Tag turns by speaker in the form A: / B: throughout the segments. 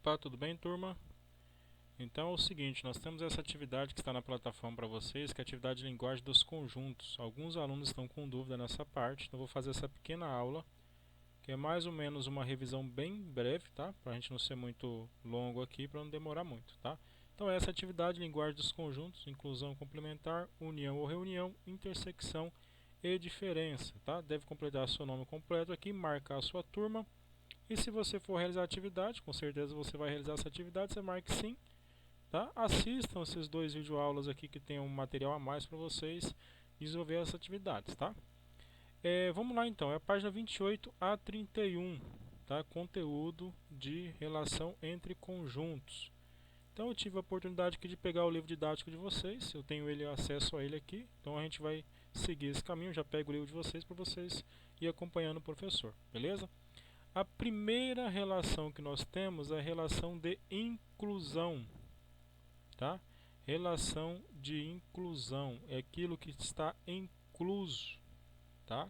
A: Opa, tudo bem, turma? Então é o seguinte, nós temos essa atividade que está na plataforma para vocês, que é a atividade de linguagem dos conjuntos. Alguns alunos estão com dúvida nessa parte, então eu vou fazer essa pequena aula, que é mais ou menos uma revisão bem breve, tá? Para a gente não ser muito longo aqui, para não demorar muito, tá? Então essa atividade de linguagem dos conjuntos, inclusão complementar, união ou reunião, intersecção e diferença, tá? Deve completar seu nome completo aqui, marcar a sua turma. E se você for realizar a atividade, com certeza você vai realizar essa atividade, você marque sim, tá? Assistam esses dois videoaulas aqui que tem um material a mais para vocês desenvolver essas atividades, tá? Vamos lá então, é a página 28 a 31, tá? Conteúdo de relação entre conjuntos. Então eu tive a oportunidade aqui de pegar o livro didático de vocês, eu tenho acesso a ele aqui, então a gente vai seguir esse caminho, já pego o livro de vocês para vocês ir acompanhando o professor, beleza? A primeira relação que nós temos é a relação de inclusão, tá? Relação de inclusão é aquilo que está incluso, tá?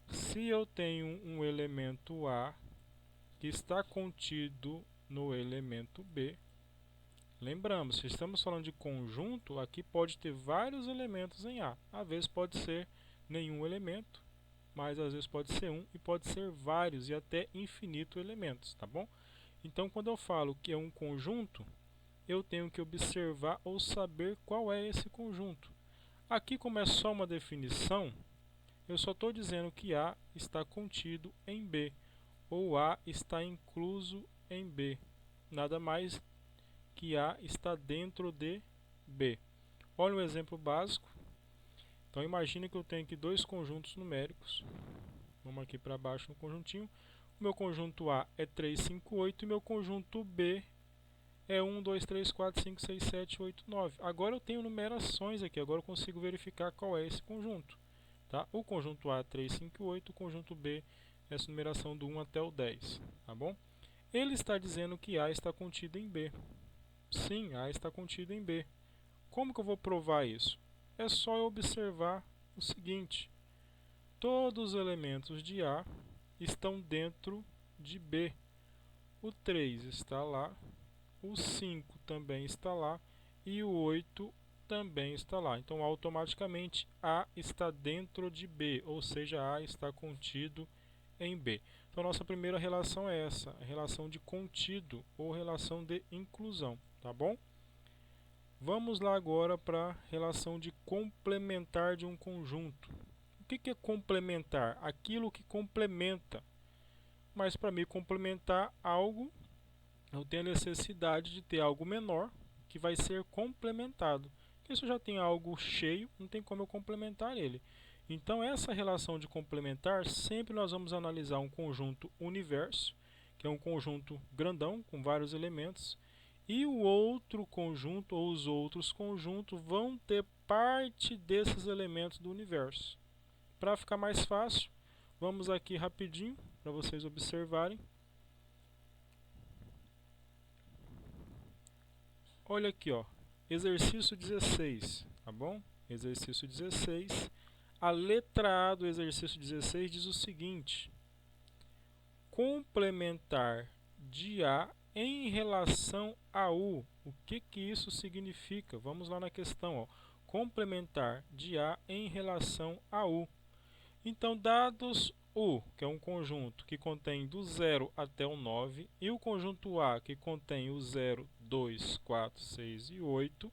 A: Se eu tenho um elemento A que está contido no elemento B, lembramos, se estamos falando de conjunto, aqui pode ter vários elementos em A. Às vezes pode ser nenhum elemento, mas às vezes pode ser um e pode ser vários e até infinito elementos, tá bom? Então, quando eu falo que é um conjunto, eu tenho que observar ou saber qual é esse conjunto. Aqui, como é só uma definição, eu só estou dizendo que A está contido em B, ou A está incluso em B. Nada mais que A está dentro de B. Olha um exemplo básico. Então, imagine que eu tenho aqui dois conjuntos numéricos. Vamos aqui para baixo no conjuntinho. O meu conjunto A é 3, 5, 8 e meu conjunto B é 1, 2, 3, 4, 5, 6, 7, 8, 9. Agora eu tenho numerações aqui, agora eu consigo verificar qual é esse conjunto. Tá? O conjunto A é 3, 5, 8, o conjunto B é essa numeração do 1 até o 10. Tá bom? Ele está dizendo que A está contido em B. Sim, A está contido em B. Como que eu vou provar isso? É só eu observar o seguinte. Todos os elementos de A estão dentro de B. O 3 está lá, o 5 também está lá e o 8 também está lá. Então, automaticamente, A está dentro de B, ou seja, A está contido em B. Então, nossa primeira relação é essa, a relação de contido ou relação de inclusão, tá bom? Vamos lá agora para a relação de complementar de um conjunto. O que é complementar? Aquilo que complementa. Mas para me complementar algo, eu tenho a necessidade de ter algo menor que vai ser complementado. Porque se eu já tenho algo cheio, não tem como eu complementar ele. Então essa relação de complementar, sempre nós vamos analisar um conjunto universo, que é um conjunto grandão com vários elementos, e o outro conjunto ou os outros conjuntos vão ter parte desses elementos do universo. Para ficar mais fácil, vamos aqui rapidinho para vocês observarem. Olha aqui, ó, exercício 16, tá bom? Exercício 16. A letra A do exercício 16 diz o seguinte: complementar de A em relação a U. O que isso significa? Vamos lá na questão, ó. Complementar de A em relação a U. Então, dados U, que é um conjunto que contém do 0 até o 9, e o conjunto A, que contém o 0, 2, 4, 6 e 8,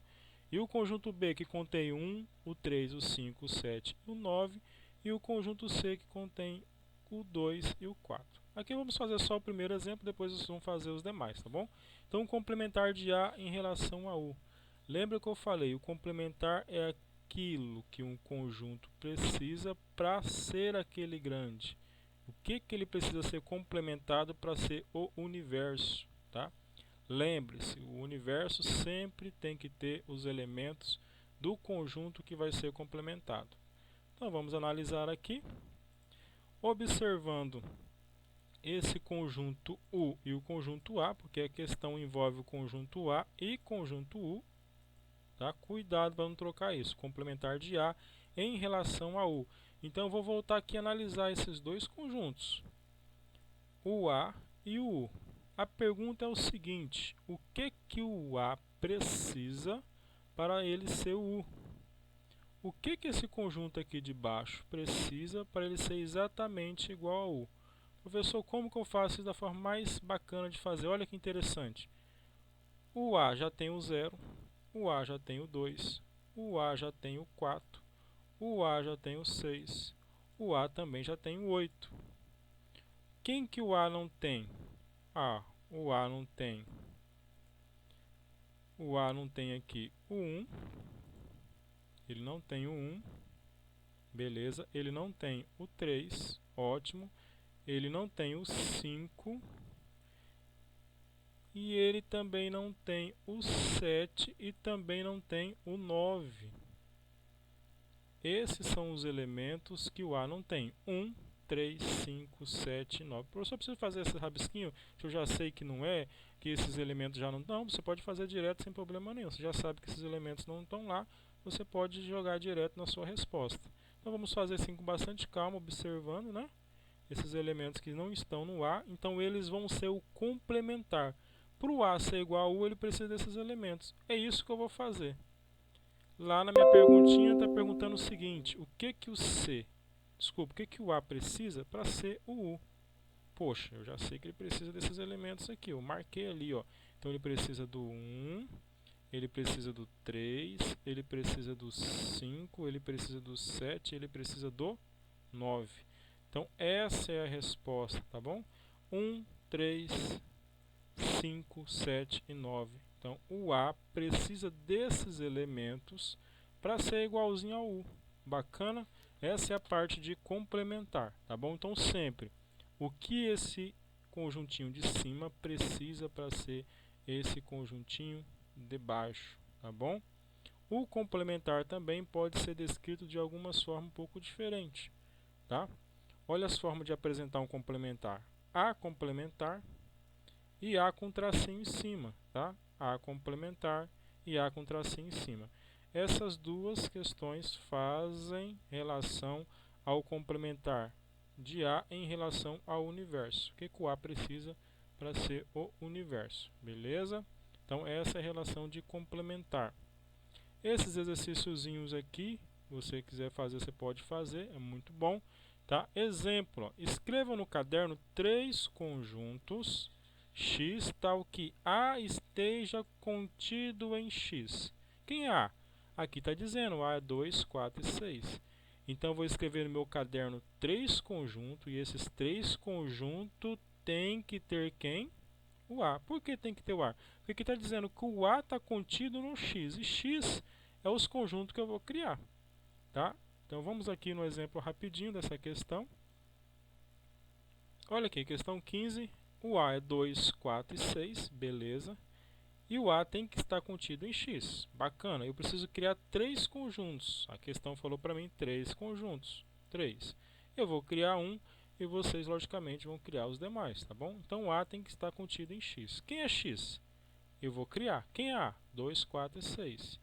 A: e o conjunto B, que contém o 1, o 3, o 5, o 7 e o 9, e o conjunto C, que contém o 2 e o 4. Aqui vamos fazer só o primeiro exemplo, depois vocês vão fazer os demais, tá bom? Então, complementar de A em relação a U. Lembra que eu falei, o complementar é aquilo que um conjunto precisa para ser aquele grande. O que ele precisa ser complementado para ser o universo, tá? Lembre-se, o universo sempre tem que ter os elementos do conjunto que vai ser complementado. Então vamos analisar aqui, observando esse conjunto U e o conjunto A, porque a questão envolve o conjunto A e conjunto U. Tá? Cuidado para não trocar isso. Complementar de A em relação a U. Então eu vou voltar aqui e analisar esses dois conjuntos, o A e o U. A pergunta é o seguinte: o que o A precisa para ele ser o U? O que esse conjunto aqui de baixo precisa para ele ser exatamente igual ao U? Professor, como que eu faço isso da forma mais bacana de fazer? Olha que interessante. O A já tem o 0, o A já tem o 2, o A já tem o 4, o A já tem o 6, o A também já tem o 8. Quem que o A não tem? O A não tem. O A não tem aqui o 1. Ele não tem o 1. Beleza. Ele não tem o 3. Ótimo. Ele não tem o 5. E ele também não tem o 7 e também não tem o 9. Esses são os elementos que o A não tem. 1, 3, 5, 7, 9. Professor, eu preciso fazer esse rabisquinho, que eu já sei que não é, que esses elementos já não estão. Você pode fazer direto sem problema nenhum. Você já sabe que esses elementos não estão lá, você pode jogar direto na sua resposta. Então vamos fazer assim com bastante calma, observando, né? Esses elementos que não estão no A, então eles vão ser o complementar. Para o A ser igual a U, ele precisa desses elementos. É isso que eu vou fazer. Lá na minha perguntinha está perguntando o seguinte: o que o A precisa para ser o U? Poxa, eu já sei que ele precisa desses elementos aqui. Eu marquei ali, ó. Então ele precisa do 1, ele precisa do 3, ele precisa do 5, ele precisa do 7, ele precisa do 9. Então essa é a resposta, tá bom? 1, 3, 5, 7 e 9. Então o A precisa desses elementos para ser igualzinho ao U. Bacana? Essa é a parte de complementar, tá bom? Então sempre, o que esse conjuntinho de cima precisa para ser esse conjuntinho de baixo, tá bom? O complementar também pode ser descrito de algumas formas um pouco diferentes, tá? Olha as formas de apresentar um complementar. A complementar e A com tracinho em cima, tá? A complementar e A com tracinho em cima. Essas duas questões fazem relação ao complementar de A em relação ao universo. O que o A precisa para ser o universo, beleza? Então essa é a relação de complementar. Esses exercíciozinhos aqui, se você quiser fazer, você pode fazer, é muito bom. Tá? Exemplo, ó, escreva no caderno 3 conjuntos x tal que A esteja contido em x. Quem é A? Aqui está dizendo A é 2, 4 e 6. Então eu vou escrever no meu caderno 3 conjuntos e esses 3 conjuntos têm que ter quem? O A. Por que tem que ter o A? Porque aqui está dizendo que o A está contido no x e x é os conjuntos que eu vou criar. Tá? Então vamos aqui no exemplo rapidinho dessa questão. Olha aqui, questão 15. O A é 2, 4 e 6, beleza. E o A tem que estar contido em x. Bacana, eu preciso criar 3 conjuntos. A questão falou para mim 3 conjuntos. 3. Eu vou criar um e vocês, logicamente, vão criar os demais, tá bom? Então o A tem que estar contido em x. Quem é x? Eu vou criar. Quem é A? 2, 4 e 6.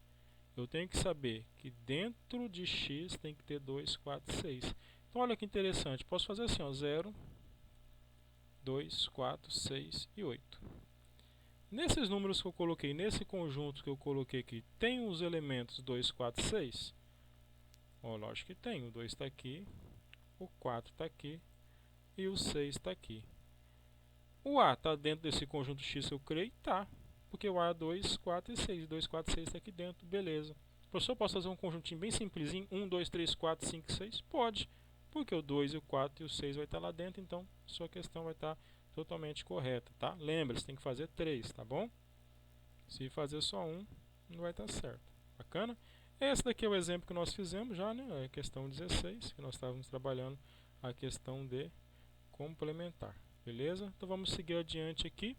A: Eu tenho que saber que dentro de x tem que ter 2, 4 e 6. Então olha que interessante, posso fazer assim, ó, 0, 2, 4, 6 e 8. Nesses números que eu coloquei, nesse conjunto que eu coloquei aqui, tem os elementos 2, 4 e 6? Oh, lógico que tem, o 2 está aqui, o 4 está aqui e o 6 está aqui. O A está dentro desse conjunto x que eu criei? Tá, porque o A é 2, 4 e 6, 2, 4 e 6 está aqui dentro, beleza. Professor, posso fazer um conjuntinho bem simplesinho, 1, 2, 3, 4, 5, 6? Pode, porque o 2, o 4 e o 6 vai estar lá dentro, então sua questão vai estar totalmente correta, tá? Lembre-se, tem que fazer 3, tá bom? Se fazer só um, não vai estar certo. Bacana? Esse daqui é o exemplo que nós fizemos já, né? A questão 16, que nós estávamos trabalhando a questão de complementar. Beleza? Então vamos seguir adiante aqui.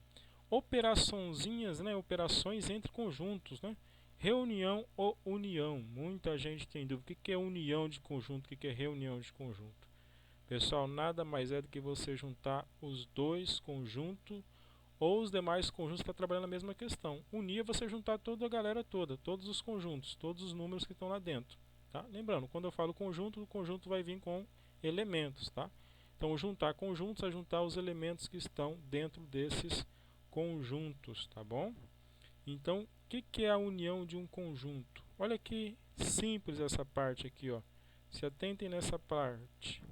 A: Operaçõezinhas, né? Operações entre conjuntos, né? Reunião ou união. Muita gente tem dúvida. O que é união de conjunto? O que é reunião de conjunto? Pessoal, nada mais é do que você juntar os dois conjuntos ou os demais conjuntos para trabalhar na mesma questão. Unir é você juntar toda a galera toda, todos os conjuntos, todos os números que estão lá dentro. Tá? Lembrando, quando eu falo conjunto, o conjunto vai vir com elementos. Tá? Então, juntar conjuntos é juntar os elementos que estão dentro desses conjuntos, tá bom? Então, o que é a união de um conjunto? Olha que simples essa parte aqui, ó. Se atentem nessa parte.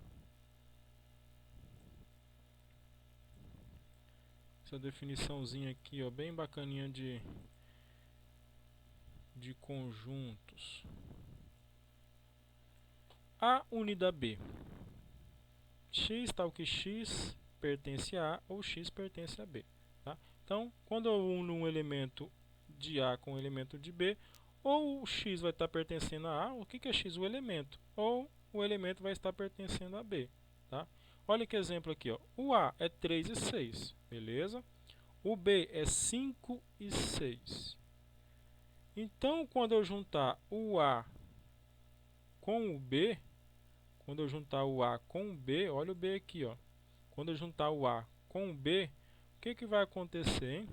A: Essa definiçãozinha aqui, ó, bem bacaninha de conjuntos. A unida a B. X tal que X pertence a A ou X pertence a B. Tá? Então, quando eu uno um elemento de A com um elemento de B, ou o X vai estar pertencendo a A, o que é X? O elemento. Ou o elemento vai estar pertencendo a B. Tá? Olha que exemplo aqui. Ó. O A é 3 e 6. Beleza? O B é 5 e 6. Então, quando eu juntar o A com o B, quando eu juntar o A com o B, olha o B aqui, ó. Quando eu juntar o A com o B, o que vai acontecer, hein?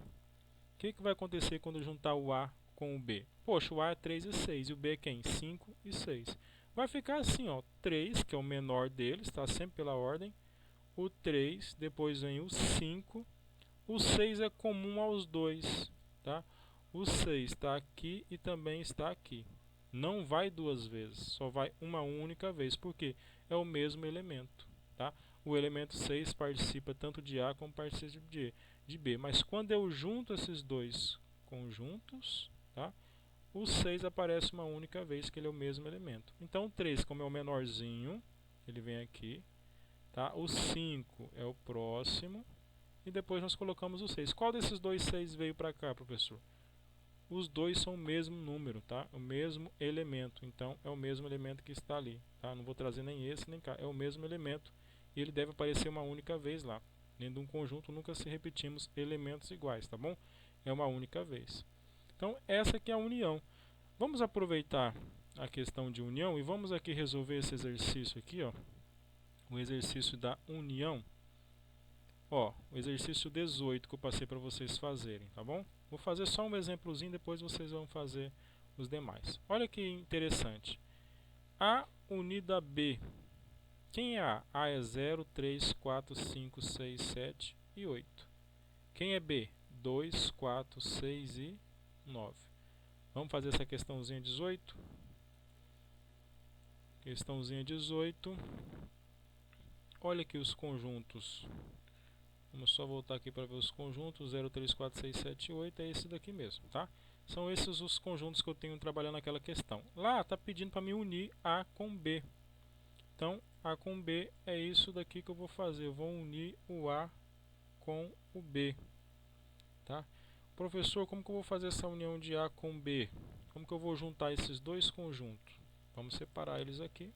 A: O que vai acontecer quando eu juntar o A com o B? Poxa, o A é 3 e 6, e o B é quem? 5 e 6. Vai ficar assim, ó, 3, que é o menor deles, está sempre pela ordem. O 3, depois vem o 5. O 6 é comum aos dois, tá? O 6 está aqui e também está aqui. Não vai duas vezes, só vai uma única vez, porque é o mesmo elemento, tá? O elemento 6 participa tanto de A como participa de B. Mas quando eu junto esses dois conjuntos, tá? O 6 aparece uma única vez, que ele é o mesmo elemento. Então, o 3, como é o menorzinho, ele vem aqui, tá? O 5 é o próximo. E depois nós colocamos o 6. Qual desses dois 6 veio para cá, professor? Os dois são o mesmo número, tá? O mesmo elemento. Então, é o mesmo elemento que está ali, tá? Não vou trazer nem esse, nem cá. É o mesmo elemento. E ele deve aparecer uma única vez lá. Dentro de um conjunto, nunca se repetimos elementos iguais, tá bom? É uma única vez. Então, essa aqui é a união. Vamos aproveitar a questão de união e vamos aqui resolver esse exercício aqui, ó. O exercício da união. Ó, o exercício 18 que eu passei para vocês fazerem, tá bom? Vou fazer só um exemplozinho, depois vocês vão fazer os demais. Olha que interessante. A unida a B. Quem é A? A é 0, 3, 4, 5, 6, 7 e 8. Quem é B? 2, 4, 6 e 9. Vamos fazer essa questãozinha 18? Questãozinha 18. Olha aqui os conjuntos. Vamos só voltar aqui para ver os conjuntos. 0, 3, 4, 6, 7 e 8 é esse daqui mesmo, tá? São esses os conjuntos que eu tenho trabalhando naquela questão. Lá está pedindo para me unir A com B. Então, A com B é isso daqui que eu vou fazer. Eu vou unir o A com o B. Tá? Professor, como que eu vou fazer essa união de A com B? Como que eu vou juntar esses dois conjuntos? Vamos separar eles aqui.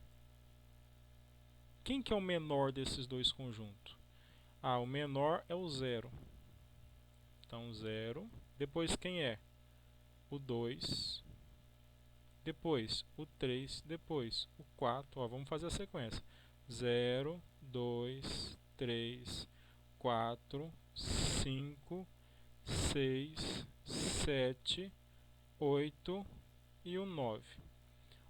A: Quem que é o menor desses dois conjuntos? Ah, o menor é o 0. Então, 0. Depois, quem é? O 2. Depois, o 3. Depois, o 4. Ó, vamos fazer a sequência. 0, 2, 3, 4, 5, 6, 7, 8 e o 9.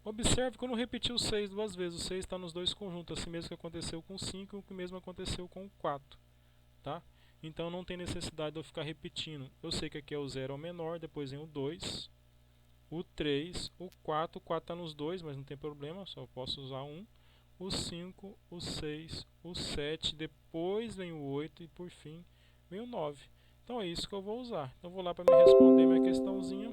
A: Observe que eu não repeti o 6 duas vezes. O 6 está nos dois conjuntos, assim mesmo que aconteceu com o 5 e o que mesmo aconteceu com o 4. Tá? Então não tem necessidade de eu ficar repetindo. Eu sei que aqui é o 0 é o menor, depois vem o 2, o 3, o 4. O 4 está nos dois, mas não tem problema, só posso usar um. O 5, o 6, o 7, depois vem o 8 e por fim vem o 9. Então é isso que eu vou usar. Então eu vou lá para me responder minha questãozinha.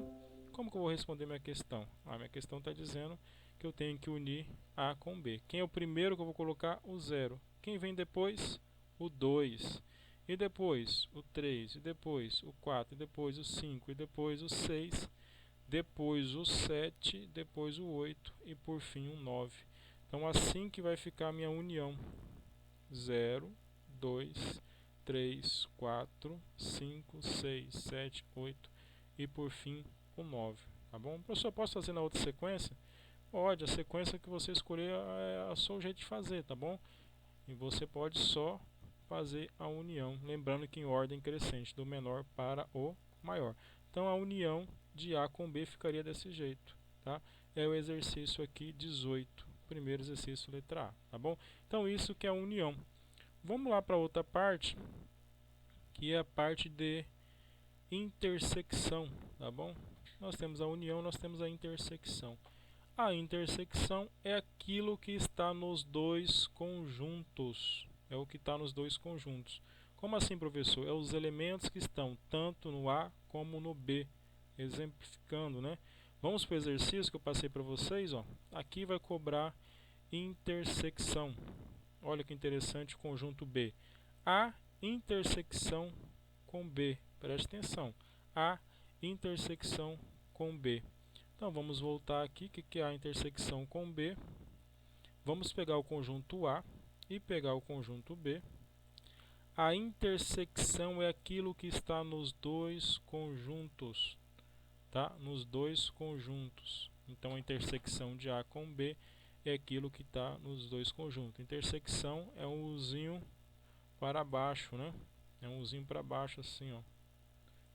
A: Como que eu vou responder minha questão? Minha questão está dizendo que eu tenho que unir A com B. Quem é o primeiro que eu vou colocar? O 0. Quem vem depois? O 2. E depois o 3, e depois o 4, e depois o 5, e depois o 6, depois o 7, depois o 8 e por fim o 9. Então assim que vai ficar a minha união. 0, 2, 3, 4, 5, 6, 7, 8 e por fim o 9. Tá bom? Professor, posso fazer na outra sequência? Pode, a sequência que você escolher é o seu jeito de fazer, tá bom? E você pode só fazer a união, lembrando que em ordem crescente, do menor para o maior. Então a união de A com B ficaria desse jeito, tá? É o exercício aqui 18, primeiro exercício letra A, tá bom? Então isso que é a união. Vamos lá para outra parte, que é a parte de intersecção, tá bom? Nós temos a união, nós temos a intersecção. A intersecção é aquilo que está nos dois conjuntos. É o que está nos dois conjuntos. Como assim, professor? É os elementos que estão tanto no A como no B. Exemplificando, né? Vamos para o exercício que eu passei para vocês, ó. Aqui vai cobrar intersecção. Olha que interessante o conjunto B. A intersecção com B. Preste atenção. A intersecção com B. Então vamos voltar aqui. O que é a intersecção com B? Vamos pegar o conjunto A e pegar o conjunto B. A intersecção é aquilo que está nos dois conjuntos. Tá? Nos dois conjuntos. Então a intersecção de A com B é aquilo que está nos dois conjuntos. Intersecção é um uzinho para baixo, né? É um uzinho para baixo assim, ó.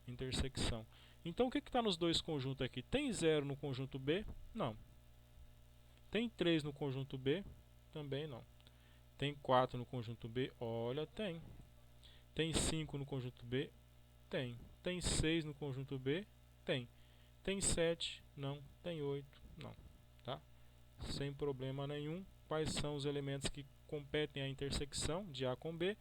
A: Intersecção. Então o que está nos dois conjuntos aqui? Tem 0 no conjunto B? Não. Tem 3 no conjunto B? Também não. Tem 4 no conjunto B? Olha, tem. Tem 5 no conjunto B? Tem. Tem 6 no conjunto B? Tem. Tem 7? Não. Tem 8? Não. Tá? Sem problema nenhum. Quais são os elementos que competem à intersecção de A com B?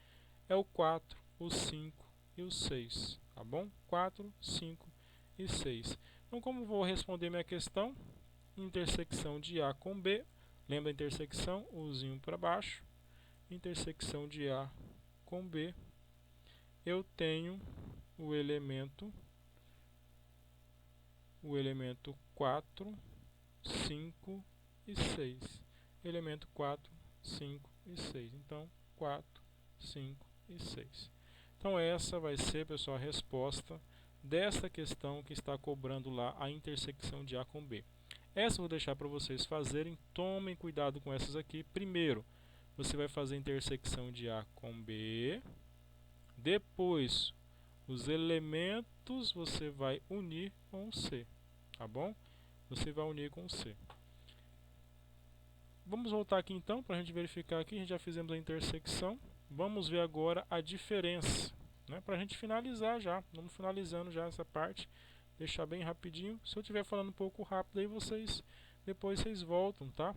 A: É o 4, o 5 e o 6. Tá bom? 4, 5 e 6. Então, como vou responder minha questão? Intersecção de A com B. Lembra a intersecção? Uzinho para baixo. Intersecção de A com B. Eu tenho o elemento 4, 5 e 6. Elemento 4, 5 e 6. Então, 4, 5 e 6. Então, essa vai ser, pessoal, a resposta dessa questão que está cobrando lá a intersecção de A com B. Essa eu vou deixar para vocês fazerem. Tomem cuidado com essas aqui. Primeiro, você vai fazer a intersecção de A com B. Depois, os elementos você vai unir com C. Tá bom? Você vai unir com C. Vamos voltar aqui então, para a gente verificar aqui. A gente já fizemos a intersecção. Vamos ver agora a diferença, né? Para a gente finalizar já. Vamos finalizando já essa parte. Deixar bem rapidinho. Se eu estiver falando um pouco rápido aí, depois vocês voltam, tá?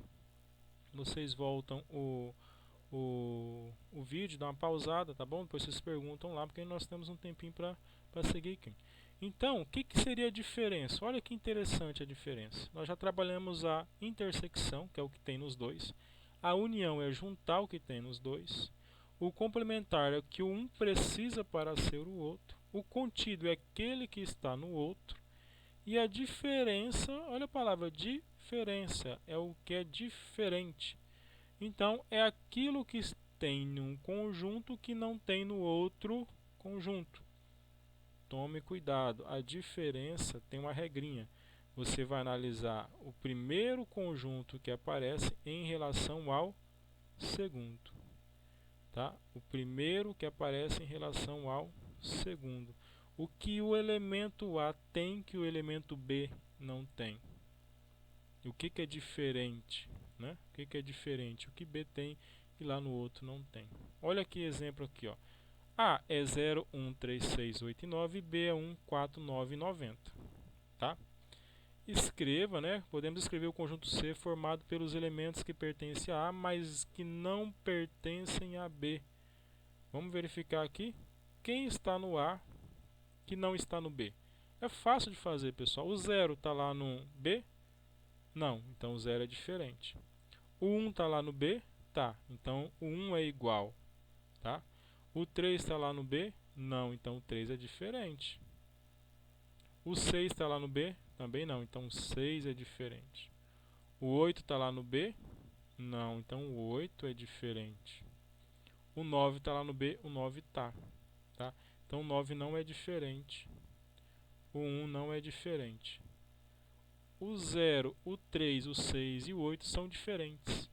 A: Vocês voltam o vídeo, dá uma pausada, tá bom? Depois vocês perguntam lá, porque nós temos um tempinho para seguir aqui. Então, o que seria a diferença? Olha que interessante a diferença. Nós já trabalhamos a intersecção, que é o que tem nos dois. A união é juntar o que tem nos dois. O complementar é o que um precisa para ser o outro. O contido é aquele que está no outro. E a diferença, olha a palavra diferença, é o que é diferente. Então, é aquilo que tem num conjunto que não tem no outro conjunto. Tome cuidado, a diferença tem uma regrinha. Você vai analisar o primeiro conjunto que aparece em relação ao segundo. Tá? O primeiro que aparece em relação ao segundo. O que o elemento A tem que o elemento B não tem. O que é diferente? Né? O que é diferente? O que B tem e lá no outro não tem. Olha que exemplo aqui, ó. A é 0, 1, 3, 6, 8 e 9 e B é 1, 4, 9 e 90. Tá? Escreva, né? Podemos escrever o conjunto C formado pelos elementos que pertencem a A, mas que não pertencem a B. Vamos verificar aqui. Quem está no A que não está no B? É fácil de fazer, pessoal. O 0 está lá no B? Não, então o 0 é diferente. O 1 está lá no B? Tá, então o 1 é igual. Tá? O 3 está lá no B? Não, então o 3 é diferente. O 6 está lá no B? Também não, então o 6 é diferente. O 8 está lá no B? Não, então o 8 é diferente. O 9 está lá no B? O 9 está. Tá? Então o 9 não é diferente. O 1 não é diferente. O 0, o 3, o 6 e o 8 são diferentes.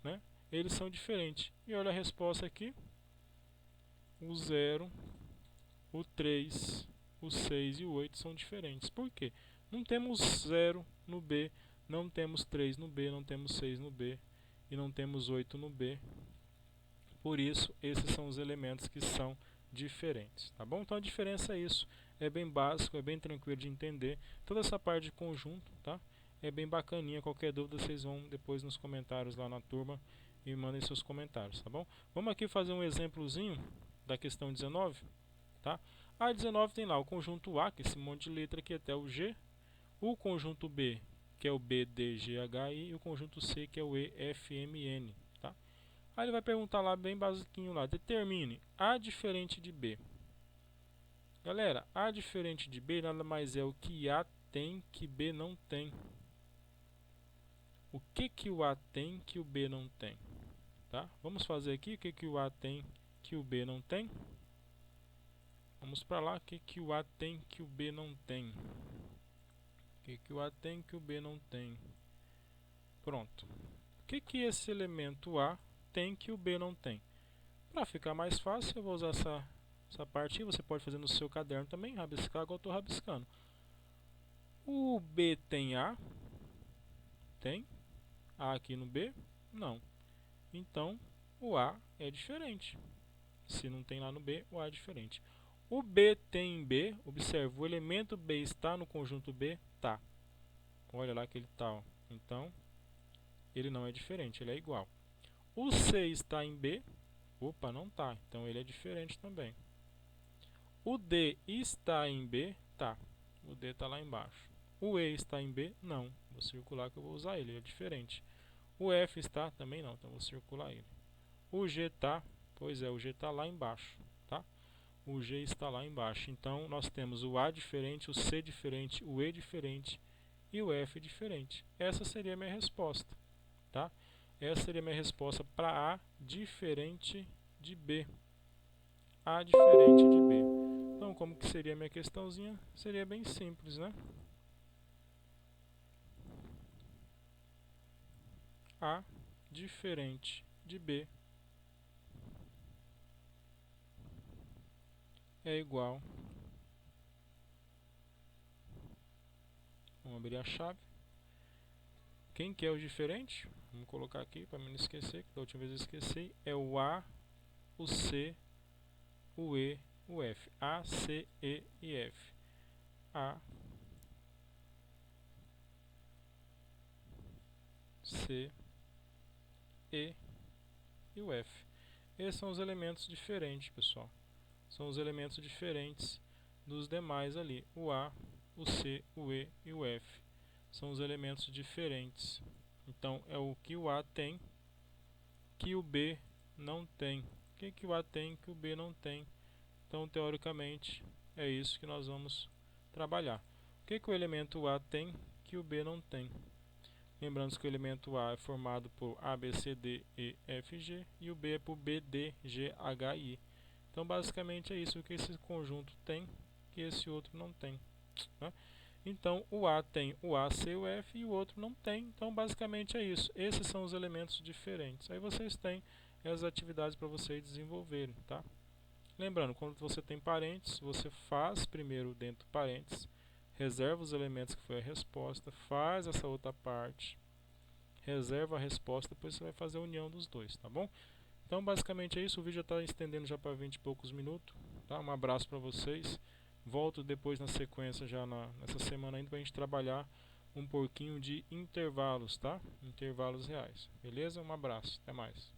A: Né? Eles são diferentes. E olha a resposta aqui. O 0, o 3, o 6 e o 8 são diferentes. Por quê? Não temos 0 no B, não temos 3 no B, não temos 6 no B e não temos 8 no B. Por isso, esses são os elementos que são diferentes, tá bom? Então a diferença é isso, é bem básico, é bem tranquilo de entender. Toda essa parte de conjunto, tá? É bem bacaninha. Qualquer dúvida vocês vão depois nos comentários lá na turma e mandem seus comentários, tá bom? Vamos aqui fazer um exemplozinho da questão 19, tá? A 19 tem lá o conjunto A, que é esse monte de letra aqui até o G, o conjunto B, que é o B, D, G, H, I, e o conjunto C, que é o E, F, M, N, tá? Aí ele vai perguntar lá, bem basiquinho lá, determine A diferente de B. Galera, A diferente de B nada mais é o que A tem que B não tem. O que o A tem que o B não tem? Tá? Vamos fazer aqui o que o A tem que o B não tem. Vamos para lá, o que o A tem que o B não tem. O que o A tem que o B não tem. Pronto. O que esse elemento A tem que o B não tem? Para ficar mais fácil, eu vou usar essa parte aí. Você pode fazer no seu caderno também, rabiscar igual eu estou rabiscando. O B tem A? Tem. A aqui no B? Não. Então, o A é diferente. Se não tem lá no B, o A é diferente. O B tem B, observe, o elemento B está no conjunto B? Tá. Olha lá que ele está. Então, ele não é diferente, ele é igual. O C está em B? Opa, não está. Então, ele é diferente também. O D está em B? Tá. O D está lá embaixo. O E está em B? Não. Vou circular que eu vou usar ele, ele é diferente. O F está? Também não, então vou circular ele. O G está? Pois é, o G está lá embaixo, tá? O G está lá embaixo. Então, nós temos o A diferente, o C diferente, o E diferente e o F diferente. Essa seria a minha resposta, tá? Essa seria a minha resposta para A diferente de B. A diferente de B. Então, como que seria a minha questãozinha? Seria bem simples, né? A diferente de B é igual. Vamos abrir a chave. Quem que é o diferente? Vamos colocar aqui para não esquecer, que da última vez eu esqueci. É o A, o C, o E, o F. A, C, E e F. A, C, E e o F. Esses são os elementos diferentes, pessoal. São os elementos diferentes dos demais ali. O A, o C, o E e o F. São os elementos diferentes. Então, é o que o A tem que o B não tem. O que o A tem que o B não tem? Então, teoricamente, é isso que nós vamos trabalhar. O que o elemento A tem que o B não tem? Lembrando que o elemento A é formado por A, B, C, D, E, F, G e o B é por B, D, G, H e I. Então, basicamente é isso que esse conjunto tem que esse outro não tem, né? Então, o A tem o A, C, o F e o outro não tem. Então, basicamente é isso. Esses são os elementos diferentes. Aí vocês têm as atividades para vocês desenvolverem, tá? Lembrando, quando você tem parênteses, você faz primeiro dentro do parênteses, reserva os elementos que foi a resposta, faz essa outra parte, reserva a resposta, depois você vai fazer a união dos dois, tá bom? Então, basicamente é isso. O vídeo já está estendendo já para 20 e poucos minutos, tá? Um abraço para vocês. Volto depois na sequência já nessa semana ainda para a gente trabalhar um pouquinho de intervalos, tá? Intervalos reais. Beleza? Um abraço. Até mais.